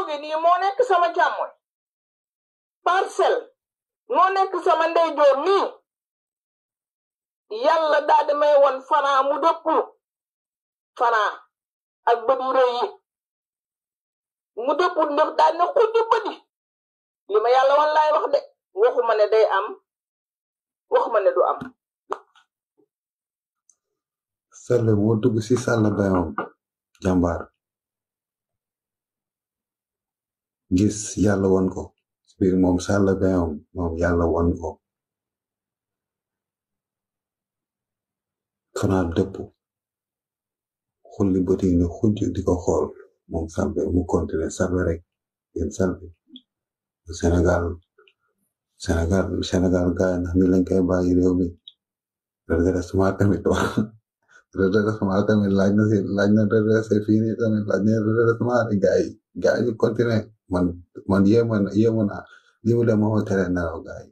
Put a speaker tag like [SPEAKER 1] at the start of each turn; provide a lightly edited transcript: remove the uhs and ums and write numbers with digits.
[SPEAKER 1] jóge nii moo nekk sama càmmoñ parcelle moo nekk sama ndeyjoor nii yàlla daa di may won Franc mu dëpp Franc ak bët yu rëy yi mu dëpp ndax daal ne xujju bëdi li ma yàlla wan laay wax de waxuma ne day am waxuma ne du am.
[SPEAKER 2] Sall moo dugg si sàll bayam jàmbaar gis yàlla won ko si biir moom sàll bayam moom yàlla won ko Franc dëpp xulli bët yi ne xujj di ko xool moom Salbe mu continuer Salbe rek yéen Salbe Sénégal gaay ndax ni lañ koy bàyyi réew mi redressement tamit wax redressement tamit laaj na redressé fii nii tamit laaj na redressement rek gaay ñu continuer man yéema naa li mu dem moo tere nelaw gaay